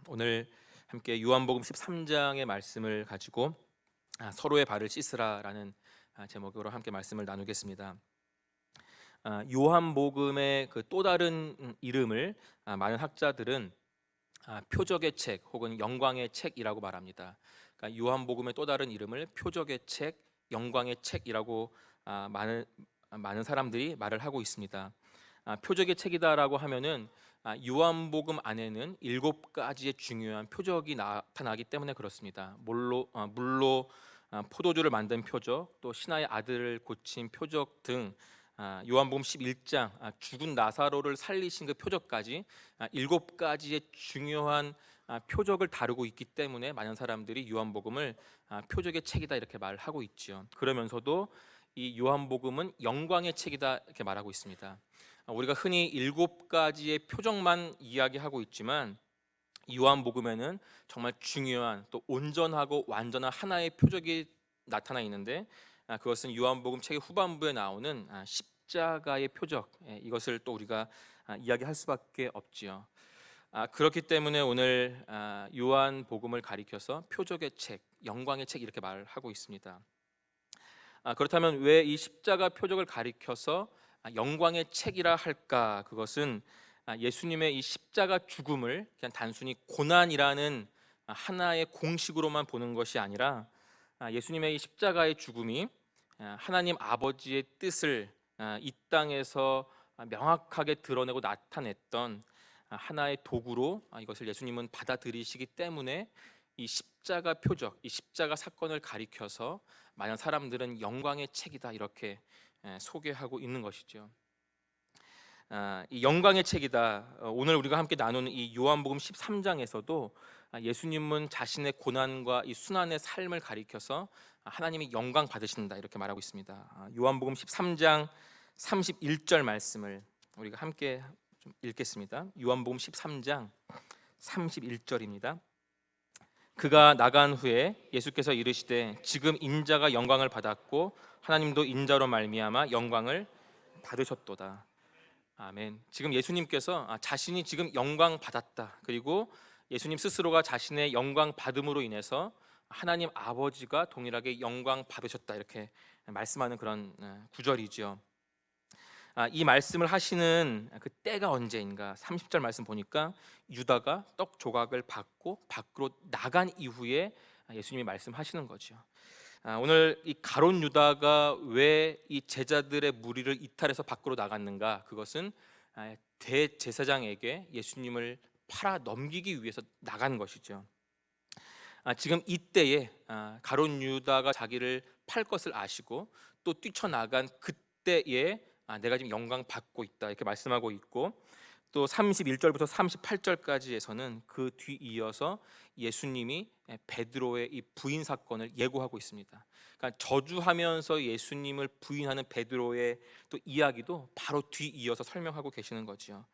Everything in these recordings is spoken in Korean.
오늘 함께 요한복음 13장의 말씀을 가지고 서로의 발을 씻으라라는 제목으로 함께 말씀을 나누겠습니다. 요한복음의 그 또 다른 이름을 많은 학자들은 표적의 책 혹은 영광의 책이라고 말합니다. 그러니까 요한복음의 또 다른 이름을 표적의 책, 영광의 책이라고 많은 사람들이 말을 하고 있습니다. 표적의 책이다라고 하면은 요한복음 안에는 7가지의 중요한 표적이 나타나기 때문에 그렇습니다. 물로 포도주를 만든 표적, 또 신하의 아들을 고친 표적 등 요한복음 11장 죽은 나사로를 살리신 그 표적까지 7가지의 중요한 표적을 다루고 있기 때문에 많은 사람들이 요한복음을 표적의 책이다 이렇게 말을 하고 있죠. 그러면서도 이 요한복음은 영광의 책이다 이렇게 말하고 있습니다. 우리가 흔히 7가지의 표적만 이야기하고 있지만 요한복음에는 정말 중요한 또 온전하고 완전한 하나의 표적이 나타나 있는데 그것은 요한복음 책의 후반부에 나오는 십자가의 표적, 이것을 또 우리가 이야기할 수밖에 없지요. 그렇기 때문에 오늘 요한복음을 가리켜서 표적의 책, 영광의 책 이렇게 말하고 있습니다. 그렇다면 왜 이 십자가 표적을 가리켜서 영광의 책이라 할까? 그것은 예수님의 이 십자가 죽음을 그냥 단순히 고난이라는 하나의 공식으로만 보는 것이 아니라 예수님의 이 십자가의 죽음이 하나님 아버지의 뜻을 이 땅에서 명확하게 드러내고 나타냈던 하나의 도구로 이것을 예수님은 받아들이시기 때문에 이 십자가 표적, 이 십자가 사건을 가리켜서 많은 사람들은 영광의 책이다 이렇게 소개하고 있는 것이죠. 이 영광의 책이다. 오늘 우리가 함께 나누는 이 요한복음 13장에서도 예수님은 자신의 고난과 이 순환의 삶을 가리켜서 하나님이 영광 받으신다 이렇게 말하고 있습니다. 요한복음 13장 31절 말씀을 우리가 함께 좀 읽겠습니다. 요한복음 13장 31절입니다. 그가 나간 후에 예수께서 이르시되 지금 인자가 영광을 받았고 하나님도 인자로 말미암아 영광을 받으셨도다. 아멘. 지금 예수님께서 자신이 지금 영광 받았다. 그리고 예수님 스스로가 자신의 영광 받음으로 인해서 하나님 아버지가 동일하게 영광 받으셨다 이렇게 말씀하는 그런 구절이죠. 이 말씀을 하시는 그 때가 언제인가? 30절 말씀 보니까 유다가 떡 조각을 받고 밖으로 나간 이후에 예수님이 말씀하시는 거죠. 오늘 이 가룟 유다가 왜 이 제자들의 무리를 이탈해서 밖으로 나갔는가? 그것은 대제사장에게 예수님을 팔아 넘기기 위해서 나간 것이죠. 지금 이때에 가룟 유다가 자기를 팔 것을 아시고 또 뛰쳐나간 그때에 내가 지금 영광 받고 있다 이렇게 말씀하고 있고, 또 31절부터 38절까지에서는 그 뒤이어서 예수님이 베드로의 이 부인 사건을 예고하고 있습니다. 그러니까 저주하면서 예수님을 부인하는 베드로의 또 이야기도 바로 뒤이어서 설명하고 계시는 거죠.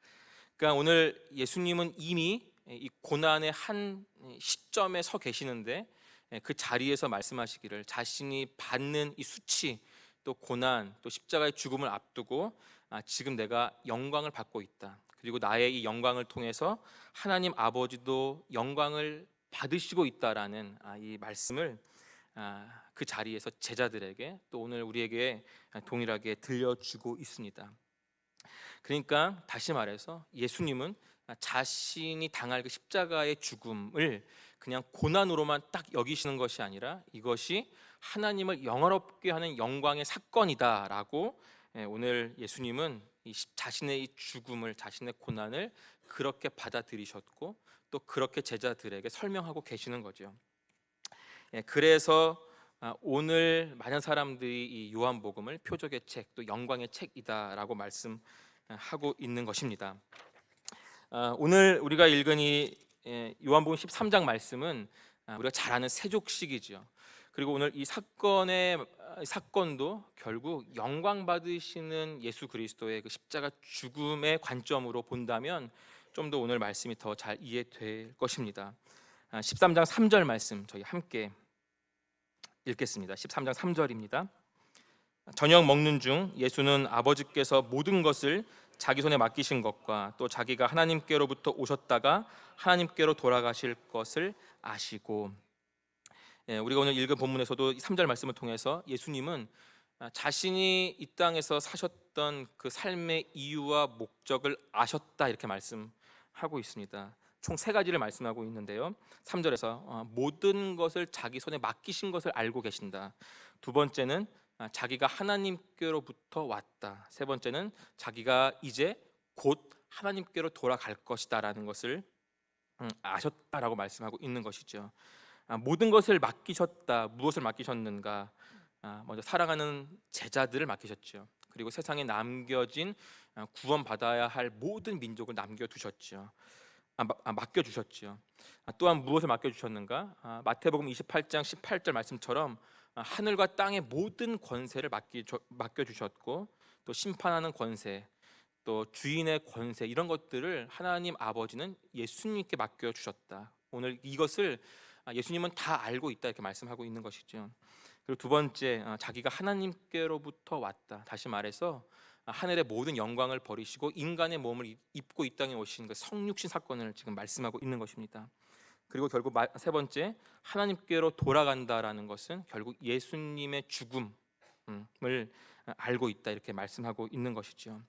그러니까 오늘 예수님은 이미 이 고난의 한 시점에 서 계시는데 그 자리에서 말씀하시기를 자신이 받는 이 수치 또 고난 또 십자가의 죽음을 앞두고 지금 내가 영광을 받고 있다. 그리고 나의 이 영광을 통해서 하나님 아버지도 영광을 받으시고 있다라는 이 말씀을 그 자리에서 제자들에게 또 오늘 우리에게 동일하게 들려주고 있습니다. 그러니까 다시 말해서 예수님은 자신이 당할 그 십자가의 죽음을 그냥 고난으로만 딱 여기시는 것이 아니라 이것이 하나님을 영화롭게 하는 영광의 사건이다라고 오늘 예수님은 자신의 이 죽음을, 자신의 고난을 그렇게 받아들이셨고 또 그렇게 제자들에게 설명하고 계시는 거죠. 그래서 오늘 많은 사람들이 이 요한복음을 표적의 책, 또 영광의 책이다라고 말씀하고 있는 것입니다. 오늘 우리가 읽은 이 요한복음 13장 말씀은 우리가 잘 아는 세족식이죠. 그리고 오늘 이 사건도 결국 영광 받으시는 예수 그리스도의 그 십자가 죽음의 관점으로 본다면 좀 더 오늘 말씀이 더 잘 이해될 것입니다. 13장 3절 말씀 저희 함께 읽겠습니다. 13장 3절입니다. 저녁 먹는 중 예수는 아버지께서 모든 것을 자기 손에 맡기신 것과 또 자기가 하나님께로부터 오셨다가 하나님께로 돌아가실 것을 아시고. 우리가 오늘 읽은 본문에서도 3절 말씀을 통해서 예수님은 자신이 이 땅에서 사셨던 그 삶의 이유와 목적을 아셨다 이렇게 말씀하고 있습니다. 총 세 가지를 말씀하고 있는데요. 3절에서 모든 것을 자기 손에 맡기신 것을 알고 계신다. 두 번째는 자기가 하나님께로부터 왔다. 세 번째는 자기가 이제 곧 하나님께로 돌아갈 것이다라는 것을 아셨다라고 말씀하고 있는 것이죠. 모든 것을 맡기셨다. 무엇을 맡기셨는가? 먼저 사랑하는 제자들을 맡기셨죠. 그리고 세상에 남겨진 구원받아야 할 모든 민족을 남겨두셨죠. 맡겨주셨죠. 또한 무엇을 맡겨주셨는가? 마태복음 28장 18절 말씀처럼 하늘과 땅의 모든 권세를 맡겨주셨고, 또 심판하는 권세, 또 주인의 권세, 이런 것들을 하나님 아버지는 예수님께 맡겨주셨다. 오늘 이것을 예수님은 다 알고 있다 이렇게 말씀하고 있는 것이죠. 그리고 두 번째, 자기가 하나님께로부터 왔다. 다시 말해서 하늘의 모든 영광을 버리시고 인간의 몸을 입고 이 땅에 오신 그 성육신 사건을 지금 말씀하고 있는 것입니다. 그리고 결국 세 번째, 하나님께로 돌아간다라는 것은 결국 예수님의 죽음을 알고 있다 이렇게 말씀하고 있는 것이죠.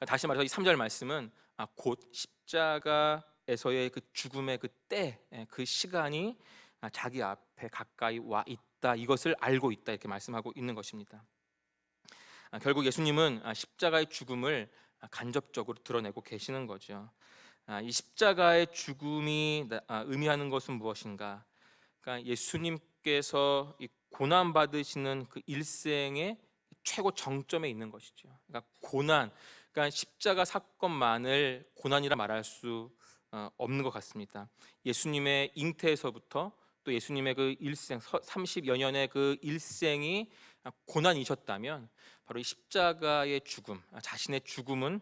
다시 말해서 이 3절 말씀은 곧 십자가에서의 그 죽음의 그 때, 그 시간이 자기 앞에 가까이 와 있다, 이것을 알고 있다 이렇게 말씀하고 있는 것입니다. 결국 예수님은 십자가의 죽음을 간접적으로 드러내고 계시는 거죠. 이 십자가의 죽음이 의미하는 것은 무엇인가? 그러니까 예수님께서 이 고난 받으시는 그 일생의 최고 정점에 있는 것이죠. 그러니까 고난, 그러니까 십자가 사건만을 고난이라 말할 수 없는 것 같습니다. 예수님의 잉태에서부터 또 예수님의 그 일생 30여 년의 그 일생이 고난이셨다면 바로 이 십자가의 죽음, 자신의 죽음은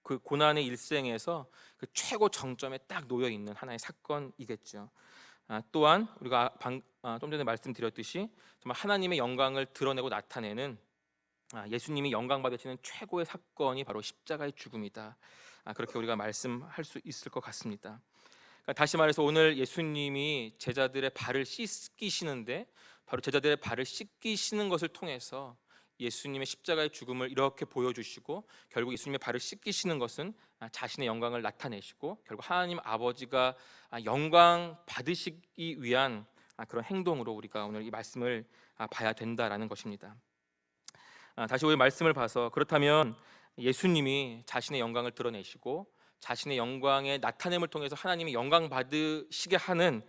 그 고난의 일생에서 그 최고 정점에 딱 놓여 있는 하나의 사건이겠죠. 또한 우리가 좀 전에 말씀드렸듯이 정말 하나님의 영광을 드러내고 나타내는 예수님이 영광 받으시는 최고의 사건이 바로 십자가의 죽음이다. 그렇게 우리가 말씀할 수 있을 것 같습니다. 그러니까 다시 말해서 오늘 예수님이 제자들의 발을 씻기시는데, 바로 제자들의 발을 씻기시는 것을 통해서 예수님의 십자가의 죽음을 이렇게 보여주시고, 결국 예수님의 발을 씻기시는 것은 자신의 영광을 나타내시고, 결국 하나님 아버지가 영광 받으시기 위한 그런 행동으로 우리가 오늘 이 말씀을 봐야 된다라는 것입니다. 다시 우리 말씀을 봐서, 그렇다면 예수님이 자신의 영광을 드러내시고 자신의 영광의 나타냄을 통해서 하나님이 영광 받으시게 하는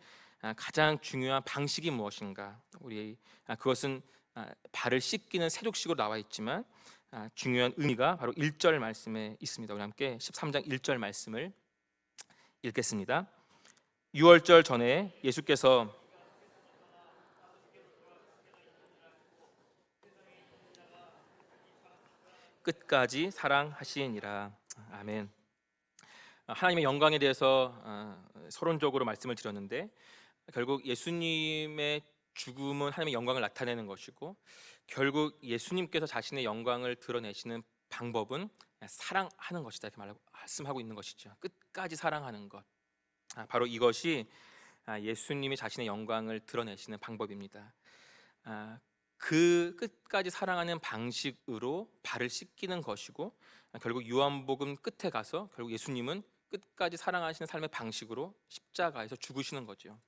가장 중요한 방식이 무엇인가? 우리 그것은 발을 씻기는 세족식으로 나와 있지만 중요한 의미가 바로 1절 말씀에 있습니다. 우리 함께 13장 1절 말씀을 읽겠습니다. 유월절 전에 예수께서 끝까지 사랑하시니라. 아멘. 하나님의 영광에 대해서 서론적으로 말씀을 드렸는데, 결국 예수님의 죽음은 하나님의 영광을 나타내는 것이고, 결국 예수님께서 자신의 영광을 드러내시는 방법은 사랑하는 것이다 이렇게 말씀하고 있는 것이죠. 끝까지 사랑하는 것, 바로 이것이 예수님이 자신의 영광을 드러내시는 방법입니다. 그 끝까지 사랑하는 방식으로 발을 씻기는 것이고, 결국 요한복음 끝에 가서 결국 예수님은 끝까지 사랑하시는 삶의 방식으로 십자가에서 죽으시는 거죠.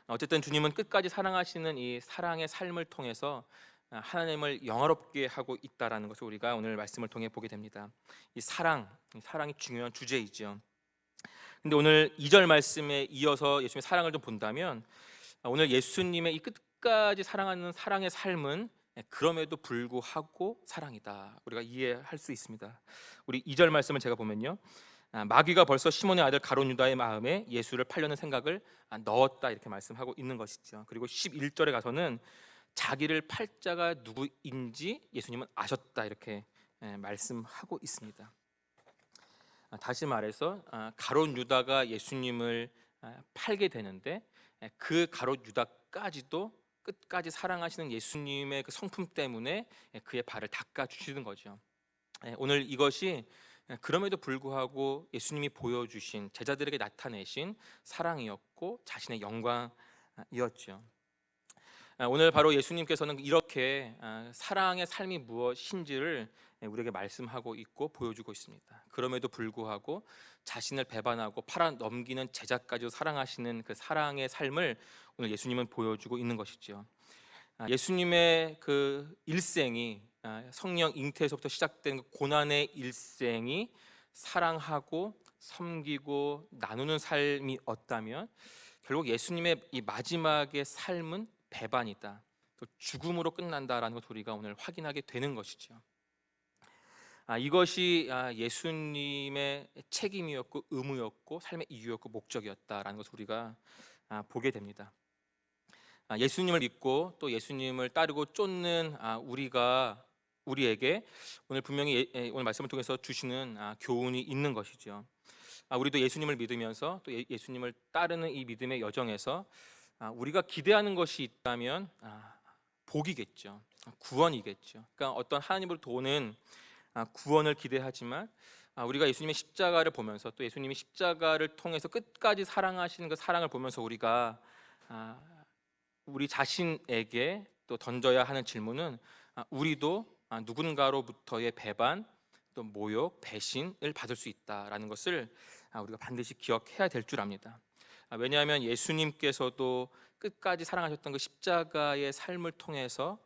어쨌든 주님은 끝까지 사랑하시는 이 사랑의 삶을 통해서 하나님을 영화롭게 하고 있다라는 것을 우리가 오늘 말씀을 통해 보게 됩니다. 이 사랑이 중요한 주제이죠. 근데 오늘 2절 말씀에 이어서 예수님의 사랑을 좀 본다면, 오늘 예수님의 이 끝까지 사랑하는 사랑의 삶은 그럼에도 불구하고 사랑이다, 우리가 이해할 수 있습니다. 우리 2절 말씀을 제가 보면요, 마귀가 벌써 시몬의 아들 가룟 유다의 마음에 예수를 팔려는 생각을 넣었다 이렇게 말씀하고 있는 것이죠. 그리고 11절에 가서는 자기를 팔 자가 누구인지 예수님은 아셨다 이렇게 말씀하고 있습니다. 다시 말해서 가룟 유다가 예수님을 팔게 되는데, 그 가룟 유다까지도 끝까지 사랑하시는 예수님의 그 성품 때문에 그의 발을 닦아 주시는 거죠. 오늘 이것이 그럼에도 불구하고 예수님이 보여주신, 제자들에게 나타내신 사랑이었고 자신의 영광이었죠. 오늘 바로 예수님께서는 이렇게 사랑의 삶이 무엇인지를 우리에게 말씀하고 있고 보여주고 있습니다. 그럼에도 불구하고 자신을 배반하고 팔아 넘기는 제자까지도 사랑하시는 그 사랑의 삶을 오늘 예수님은 보여주고 있는 것이죠. 예수님의 그 일생이, 성령 잉태에서부터 시작된 그 고난의 일생이 사랑하고 섬기고 나누는 삶이었다면, 결국 예수님의 이 마지막의 삶은 배반이다, 또 죽음으로 끝난다라는 것 우리가 오늘 확인하게 되는 것이죠. 이것이 예수님의 책임이었고 의무였고 삶의 이유였고 목적이었다라는 것을 우리가 보게 됩니다. 예수님을 믿고 또 예수님을 따르고 쫓는 우리에게 오늘 분명히 오늘 말씀을 통해서 주시는 교훈이 있는 것이죠. 우리도 예수님을 믿으면서 또 예수님을 따르는 이 믿음의 여정에서 우리가 기대하는 것이 있다면 복이겠죠. 구원이겠죠. 그러니까 어떤 하나님으로부터 오는 구원을 기대하지만, 우리가 예수님의 십자가를 보면서 또 예수님이 십자가를 통해서 끝까지 사랑하시는 그 사랑을 보면서 우리가 우리 자신에게 또 던져야 하는 질문은, 우리도 누군가로부터의 배반, 또 모욕, 배신을 받을 수 있다라는 것을 우리가 반드시 기억해야 될 줄 압니다. 왜냐하면 예수님께서도 끝까지 사랑하셨던 그 십자가의 삶을 통해서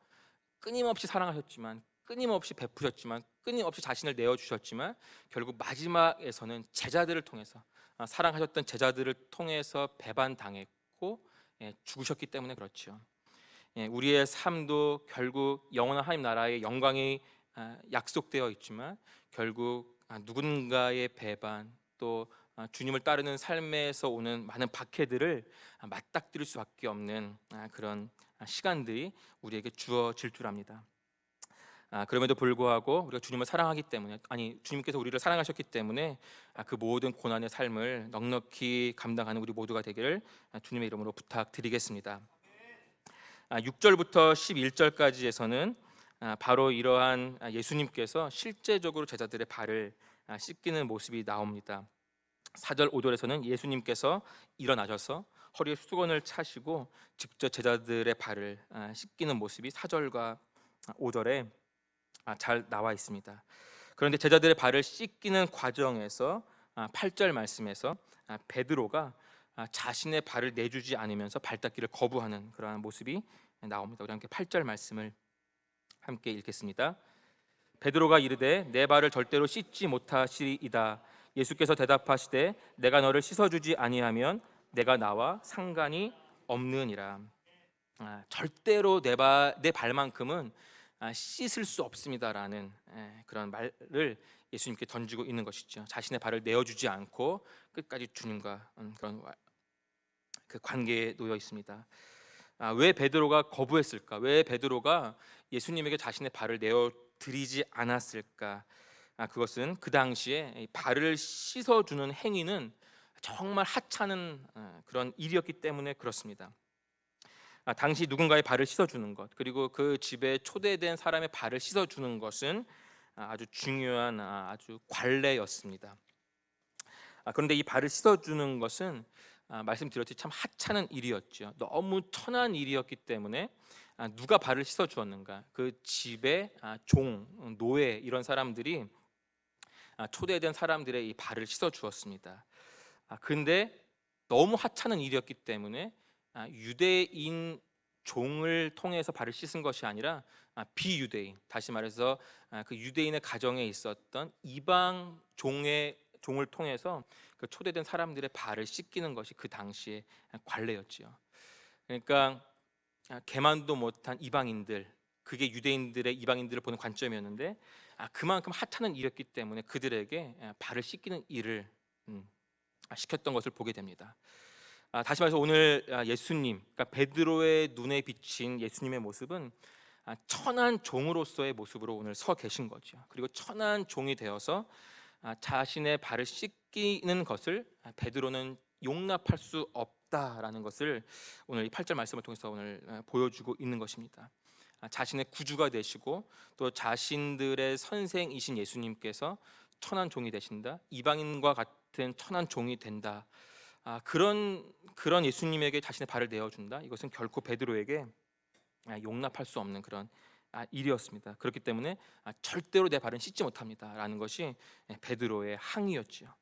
끊임없이 사랑하셨지만, 끊임없이 베푸셨지만, 끊임없이 자신을 내어주셨지만, 결국 마지막에서는 제자들을 통해서, 사랑하셨던 제자들을 통해서 배반당했고 죽으셨기 때문에 그렇죠. 우리의 삶도 결국 영원한 하나님 나라의 영광이 약속되어 있지만, 결국 누군가의 배반, 또 주님을 따르는 삶에서 오는 많은 박해들을 맞닥뜨릴 수밖에 없는 그런 시간들이 우리에게 주어질 줄 압니다. 그럼에도 불구하고 우리가 주님을 사랑하기 때문에, 주님께서 우리를 사랑하셨기 때문에 그 모든 고난의 삶을 넉넉히 감당하는 우리 모두가 되기를 주님의 이름으로 부탁드리겠습니다. 6절부터 11절까지에서는 바로 이러한 예수님께서 실제적으로 제자들의 발을 씻기는 모습이 나옵니다. 4절 5절에서는 예수님께서 일어나셔서 허리에 수건을 차시고 직접 제자들의 발을 씻기는 모습이 4절과 5절에 잘 나와 있습니다. 그런데 제자들의 발을 씻기는 과정에서 8절 말씀에서 베드로가 자신의 발을 내주지 않으면서 발 닦기를 거부하는 그러한 모습이 나옵니다. 우리 함께 8절 말씀을 함께 읽겠습니다. 베드로가 이르되 내 발을 절대로 씻지 못하시리이다. 예수께서 대답하시되 내가 너를 씻어주지 아니하면 내가 나와 상관이 없느니라. 절대로 내 발만큼은 씻을 수 없습니다라는 그런 말을 예수님께 던지고 있는 것이죠. 자신의 발을 내어주지 않고 끝까지 주님과 그런 그 관계에 놓여 있습니다. 왜 베드로가 거부했을까? 왜 베드로가 예수님에게 자신의 발을 내어드리지 않았을까? 그것은 그 당시에 발을 씻어주는 행위는 정말 하찮은 그런 일이었기 때문에 그렇습니다. 당시 누군가의 발을 씻어주는 것, 그리고 그 집에 초대된 사람의 발을 씻어주는 것은 아주 중요한 아주 관례였습니다. 그런데 이 발을 씻어주는 것은 말씀드렸듯이 참 하찮은 일이었죠. 너무 천한 일이었기 때문에 누가 발을 씻어주었는가? 그 집의 종, 노예 이런 사람들이 초대된 사람들의 이 발을 씻어주었습니다. 근데 너무 하찮은 일이었기 때문에 유대인 종을 통해서 발을 씻은 것이 아니라 비유대인, 다시 말해서 그 유대인의 가정에 있었던 이방 종을 통해서 그 초대된 사람들의 발을 씻기는 것이 그 당시의 관례였지요. 그러니까 개만도 못한 이방인들, 그게 유대인들의 이방인들을 보는 관점이었는데, 그만큼 하찮은 일이었기 때문에 그들에게 발을 씻기는 일을 시켰던 것을 보게 됩니다. 다시 말해서 오늘 예수님, 그러니까 베드로의 눈에 비친 예수님의 모습은 천한 종으로서의 모습으로 오늘 서 계신 거죠. 그리고 천한 종이 되어서 자신의 발을 씻기는 것을 베드로는 용납할 수 없다라는 것을 오늘 이 8절 말씀을 통해서 오늘 보여주고 있는 것입니다. 자신의 구주가 되시고 또 자신들의 선생이신 예수님께서 천한 종이 되신다. 이방인과 같은 천한 종이 된다. 그런 예수님에게 자신의 발을 내어준다. 이것은 결코 베드로에게 용납할 수 없는 그런 일이었습니다. 그렇기 때문에 절대로 내 발은 씻지 못합니다라는 것이 베드로의 항의였지요.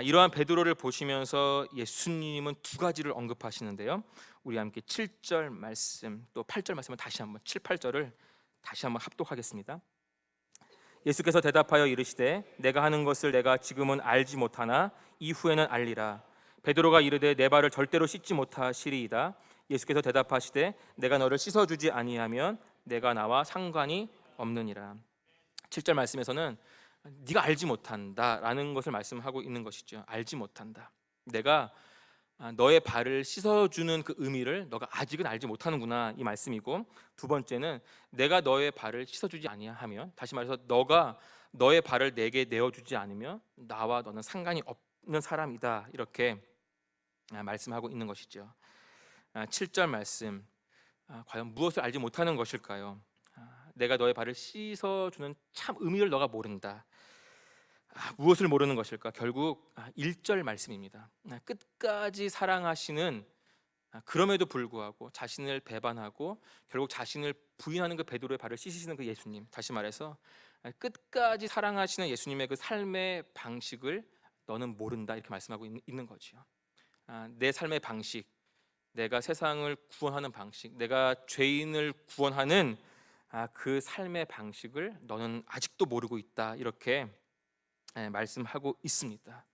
이러한 베드로를 보시면서 예수님은 두 가지를 언급하시는데요. 우리 함께 7절 말씀 또 8절 말씀을 다시 한번 7, 8절을 다시 한번 합독하겠습니다. 예수께서 대답하여 이르시되 내가 하는 것을 내가 지금은 알지 못하나 이후에는 알리라. 베드로가 이르되 내 발을 절대로 씻지 못하시리이다. 예수께서 대답하시되 내가 너를 씻어주지 아니하면 내가 나와 상관이 없느니라. 7절 말씀에서는 네가 알지 못한다라는 것을 말씀하고 있는 것이죠. 알지 못한다. 내가 너의 발을 씻어주는 그 의미를 너가 아직은 알지 못하는구나 이 말씀이고, 두 번째는 내가 너의 발을 씻어주지 아니하면, 다시 말해서 너가 너의 발을 내게 내어주지 않으면 나와 너는 상관이 없는 사람이다 이렇게 말씀하고 있는 것이죠. 7절 말씀 과연 무엇을 알지 못하는 것일까요? 내가 너의 발을 씻어주는 참 의미를 너가 모른다. 무엇을 모르는 것일까? 결국 1절 말씀입니다. 끝까지 사랑하시는, 그럼에도 불구하고 자신을 배반하고 결국 자신을 부인하는 그 베드로의 발을 씻으시는 그 예수님, 다시 말해서 끝까지 사랑하시는 예수님의 그 삶의 방식을 너는 모른다 이렇게 말씀하고 있는 거죠. 내 삶의 방식, 내가 세상을 구원하는 방식, 내가 죄인을 구원하는 그 삶의 방식을 너는 아직도 모르고 있다 이렇게 말씀하고 있습니다.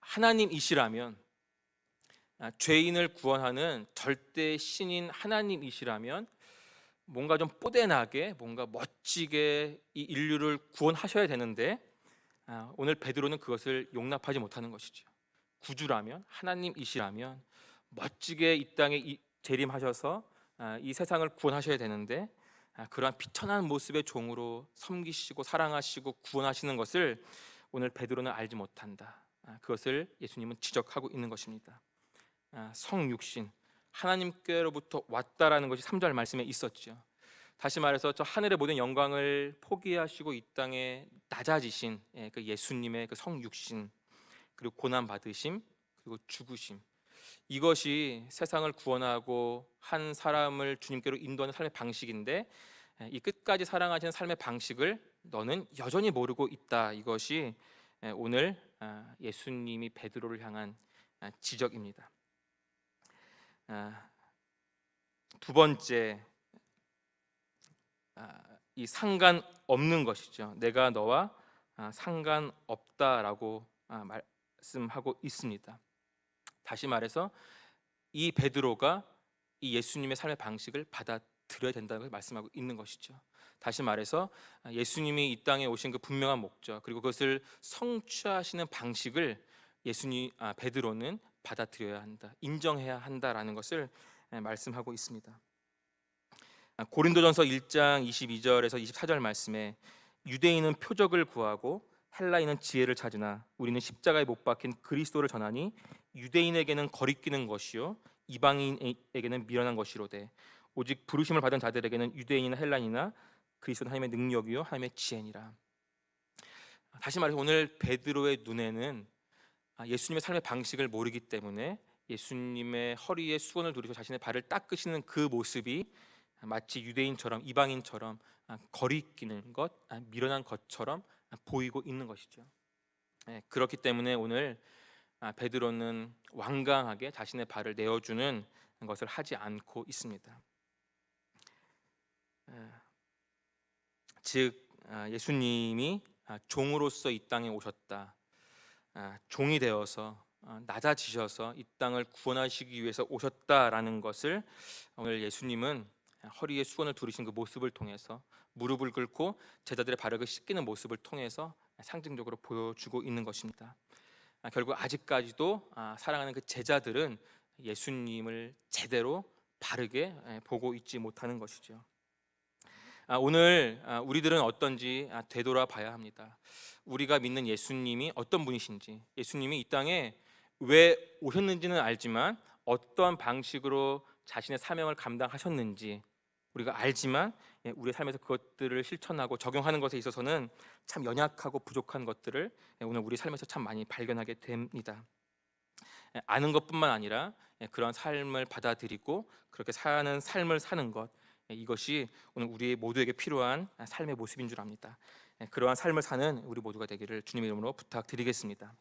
하나님이시라면, 죄인을 구원하는 절대 신인 하나님이시라면 뭔가 좀 뽀대나게, 뭔가 멋지게 이 인류를 구원하셔야 되는데 오늘 베드로는 그것을 용납하지 못하는 것이죠. 구주라면, 하나님이시라면 멋지게 이 땅에 재림하셔서 이 세상을 구원하셔야 되는데 그러한 비천한 모습의 종으로 섬기시고 사랑하시고 구원하시는 것을 오늘 베드로는 알지 못한다. 그것을 예수님은 지적하고 있는 것입니다. 성육신, 하나님께로부터 왔다라는 것이 3절 말씀에 있었죠. 다시 말해서 저 하늘의 모든 영광을 포기하시고 이 땅에 낮아지신 그 예수님의 그 성육신, 그리고 고난 받으심, 그리고 죽으심, 이것이 세상을 구원하고 한 사람을 주님께로 인도하는 삶의 방식인데 이 끝까지 사랑하시는 삶의 방식을 너는 여전히 모르고 있다. 이것이 오늘 예수님이 베드로를 향한 지적입니다. 두 번째, 이 상관없는 것이죠. 내가 너와 상관없다라고 말씀하고 있습니다. 다시 말해서 이 베드로가 이 예수님의 삶의 방식을 받아들여야 된다는 것을 말씀하고 있는 것이죠. 다시 말해서 예수님이 이 땅에 오신 그 분명한 목적, 그리고 그것을 성취하시는 방식을 베드로는 받아들여야 한다, 인정해야 한다라는 것을 말씀하고 있습니다. 고린도전서 1장 22절에서 24절 말씀에 유대인은 표적을 구하고 헬라인은 지혜를 찾으나 우리는 십자가에 못 박힌 그리스도를 전하니 유대인에게는 거리끼는 것이요 이방인에게는 미련한 것이로되 오직 부르심을 받은 자들에게는 유대인이나 헬라인이나 그리스도는 하나님의 능력이요 하나님의 지혜니라. 다시 말해서 오늘 베드로의 눈에는 예수님의 삶의 방식을 모르기 때문에 예수님의 허리에 수건을 두르셔 자신의 발을 닦으시는 그 모습이 마치 유대인처럼 이방인처럼 거리끼는 것, 미련한 것처럼 보이고 있는 것이죠. 그렇기 때문에 오늘 베드로는 완강하게 자신의 발을 내어주는 것을 하지 않고 있습니다. 즉 예수님이 종으로서 이 땅에 오셨다, 종이 되어서 낮아지셔서 이 땅을 구원하시기 위해서 오셨다라는 것을 오늘 예수님은 허리에 수건을 두르신 그 모습을 통해서, 무릎을 꿇고 제자들의 발을 씻기는 모습을 통해서 상징적으로 보여주고 있는 것입니다. 결국 아직까지도 사랑하는 그 제자들은 예수님을 제대로 바르게 보고 있지 못하는 것이죠. 오늘 우리들은 어떤지 되돌아봐야 합니다. 우리가 믿는 예수님이 어떤 분이신지, 예수님이 이 땅에 왜 오셨는지는 알지만 어떠한 방식으로 자신의 사명을 감당하셨는지 우리가 알지만 우리의 삶에서 그것들을 실천하고 적용하는 것에 있어서는 참 연약하고 부족한 것들을 오늘 우리 삶에서 참 많이 발견하게 됩니다. 아는 것뿐만 아니라 그런 삶을 받아들이고 그렇게 사는 삶을 사는 것, 이것이 오늘 우리 모두에게 필요한 삶의 모습인 줄 압니다. 그러한 삶을 사는 우리 모두가 되기를 주님의 이름으로 부탁드리겠습니다.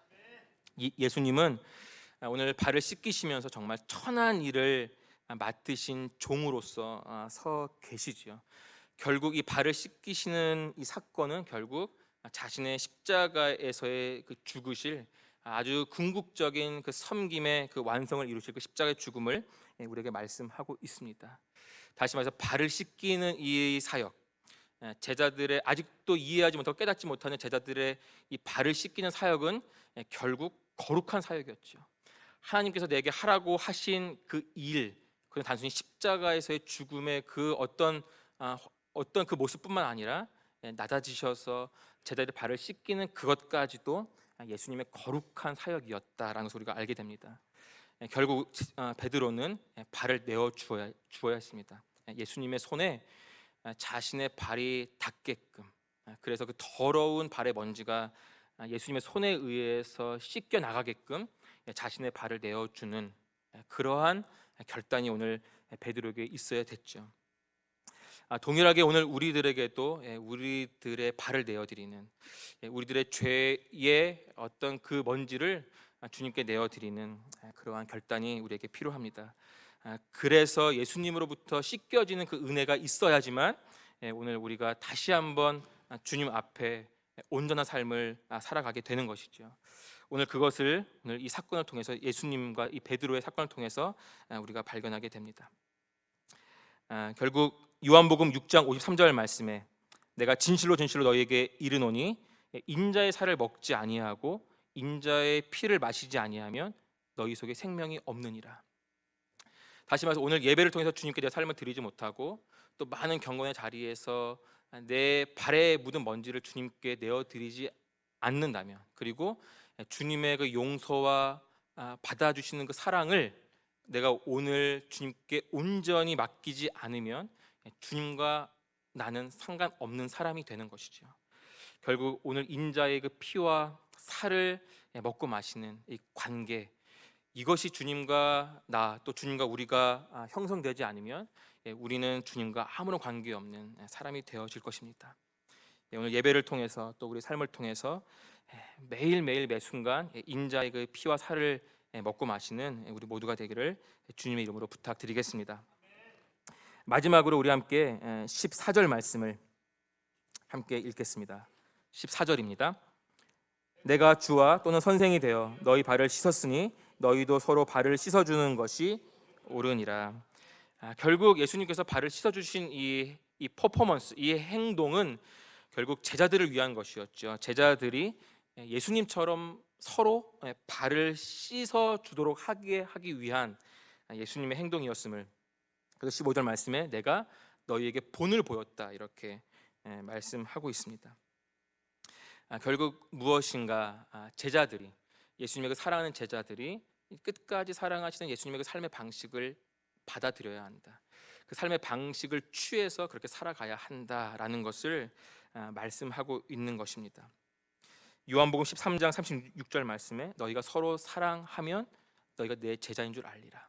예수님은 오늘 발을 씻기시면서 정말 천한 일을 맡으신 종으로서 서 계시지요. 결국 이 발을 씻기시는 이 사건은 결국 자신의 십자가에서의 그 죽으실 아주 궁극적인 그 섬김의 그 완성을 이루실 그 십자가의 죽음을 우리에게 말씀하고 있습니다. 다시 말해서 발을 씻기는 이 사역, 제자들의 아직도 이해하지 못하고 깨닫지 못하는 제자들의 이 발을 씻기는 사역은 결국 거룩한 사역이었죠. 하나님께서 내게 하라고 하신 그 일, 그건 단순히 십자가에서의 죽음의 그 어떤 그 모습뿐만 아니라 낮아지셔서 제자들의 발을 씻기는 그것까지도 예수님의 거룩한 사역이었다라는 것을 우리가 알게 됩니다. 결국 베드로는 발을 내어 주어야 했습니다. 예수님의 손에 자신의 발이 닿게끔, 그래서 그 더러운 발의 먼지가 예수님의 손에 의해서 씻겨 나가게끔 자신의 발을 내어주는 그러한 결단이 오늘 베드로에게 있어야 됐죠. 동일하게 오늘 우리들에게도 우리들의 발을 내어드리는, 우리들의 죄의 어떤 그 먼지를 주님께 내어드리는 그러한 결단이 우리에게 필요합니다. 그래서 예수님으로부터 씻겨지는 그 은혜가 있어야지만 오늘 우리가 다시 한번 주님 앞에 온전한 삶을 살아가게 되는 것이죠. 오늘 그것을 오늘 이 사건을 통해서, 예수님과 이 베드로의 사건을 통해서 우리가 발견하게 됩니다. 결국 요한복음 6장 53절 말씀에 내가 진실로 진실로 너희에게 이르노니 인자의 살을 먹지 아니하고 인자의 피를 마시지 아니하면 너희 속에 생명이 없느니라. 다시 말해서 오늘 예배를 통해서 주님께 내 삶을 드리지 못하고 또 많은 경건의 자리에서 내 발에 묻은 먼지를 주님께 내어드리지 않는다면, 그리고 주님의 그 용서와 받아주시는 그 사랑을 내가 오늘 주님께 온전히 맡기지 않으면 주님과 나는 상관없는 사람이 되는 것이죠. 결국 오늘 인자의 그 피와 살을 먹고 마시는 이 관계, 이것이 주님과 나, 또 주님과 우리가 형성되지 않으면 우리는 주님과 아무런 관계없는 사람이 되어질 것입니다. 오늘 예배를 통해서 또 우리 삶을 통해서 매일매일 매 순간 인자의 그 피와 살을 먹고 마시는 우리 모두가 되기를 주님의 이름으로 부탁드리겠습니다. 마지막으로 우리 함께 14절 말씀을 함께 읽겠습니다. 14절입니다. 내가 주와 또는 선생이 되어 너희 발을 씻었으니 너희도 서로 발을 씻어주는 것이 옳으니라. 결국 예수님께서 발을 씻어주신 이 퍼포먼스, 이 행동은 결국 제자들을 위한 것이었죠. 제자들이 예수님처럼 서로 발을 씻어주도록 하기 위한 예수님의 행동이었음을, 그래서 15절 말씀에 내가 너희에게 본을 보였다, 이렇게 말씀하고 있습니다. 결국 무엇인가 제자들이, 예수님의 그 사랑하는 제자들이 끝까지 사랑하시는 예수님의 그 삶의 방식을 받아들여야 한다, 그 삶의 방식을 취해서 그렇게 살아가야 한다라는 것을 말씀하고 있는 것입니다. 요한복음 13장 36절 말씀에 너희가 서로 사랑하면 너희가 내 제자인 줄 알리라.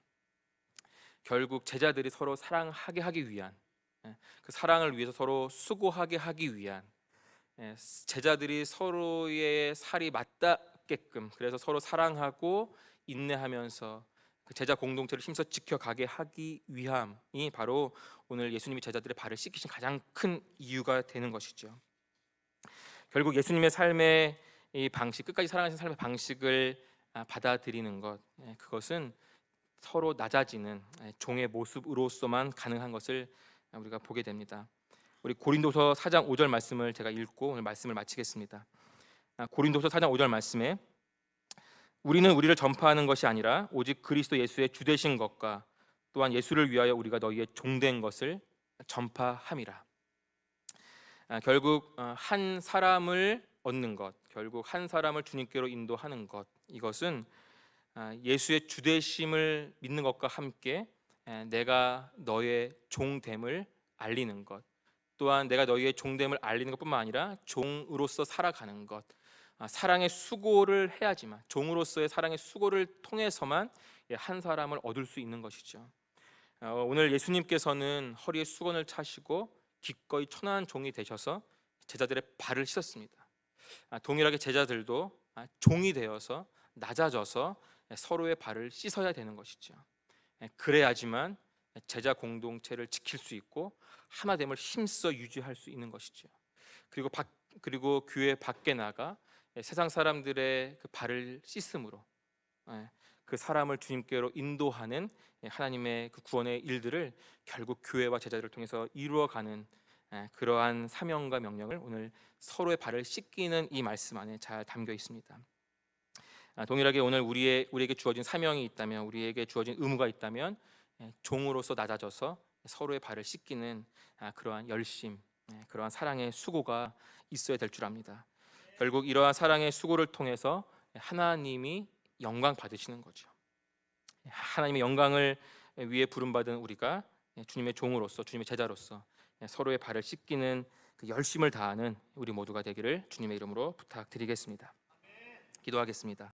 결국 제자들이 서로 사랑하게 하기 위한, 그 사랑을 위해서 서로 수고하게 하기 위한, 제자들이 서로의 살이 맞닿게끔, 그래서 서로 사랑하고 인내하면서 그 제자 공동체를 힘써 지켜가게 하기 위함이 바로 오늘 예수님이 제자들의 발을 씻기신 가장 큰 이유가 되는 것이죠. 결국 예수님의 삶의 이 방식, 끝까지 사랑하신 삶의 방식을 받아들이는 것, 그것은 서로 낮아지는 종의 모습으로서만 가능한 것을 우리가 보게 됩니다. 우리 고린도서 4장 5절 말씀을 제가 읽고 오늘 말씀을 마치겠습니다. 고린도서 4장 5절 말씀에 우리는 우리를 전파하는 것이 아니라 오직 그리스도 예수의 주되신 것과 또한 예수를 위하여 우리가 너희의 종된 것을 전파함이라. 결국 한 사람을 얻는 것, 결국 한 사람을 주님께로 인도하는 것, 이것은 예수의 주되심을 믿는 것과 함께 내가 너의 종됨을 알리는 것, 또한 내가 너희의 종됨을 알리는 것뿐만 아니라 종으로서 살아가는 것, 사랑의 수고를 해야지만, 종으로서의 사랑의 수고를 통해서만 한 사람을 얻을 수 있는 것이죠. 오늘 예수님께서는 허리에 수건을 차시고 기꺼이 천한 종이 되셔서 제자들의 발을 씻었습니다. 동일하게 제자들도 종이 되어서 낮아져서 서로의 발을 씻어야 되는 것이죠. 그래야지만 제자 공동체를 지킬 수 있고 하나됨을 힘써 유지할 수 있는 것이죠. 그리고 교회 밖에 나가 세상 사람들의 그 발을 씻음으로 그 사람을 주님께로 인도하는 하나님의 그 구원의 일들을 결국 교회와 제자들을 통해서 이루어가는 그러한 사명과 명령을 오늘 서로의 발을 씻기는 이 말씀 안에 잘 담겨 있습니다. 동일하게 오늘 우리에게 주어진 사명이 있다면, 우리에게 주어진 의무가 있다면 종으로서 낮아져서 서로의 발을 씻기는 그러한 열심, 그러한 사랑의 수고가 있어야 될 줄 압니다. 결국 이러한 사랑의 수고를 통해서 하나님이 영광 받으시는 거죠. 하나님의 영광을 위해 부름받은 우리가 주님의 종으로서, 주님의 제자로서 서로의 발을 씻기는 그 열심을 다하는 우리 모두가 되기를 주님의 이름으로 부탁드리겠습니다. 기도하겠습니다.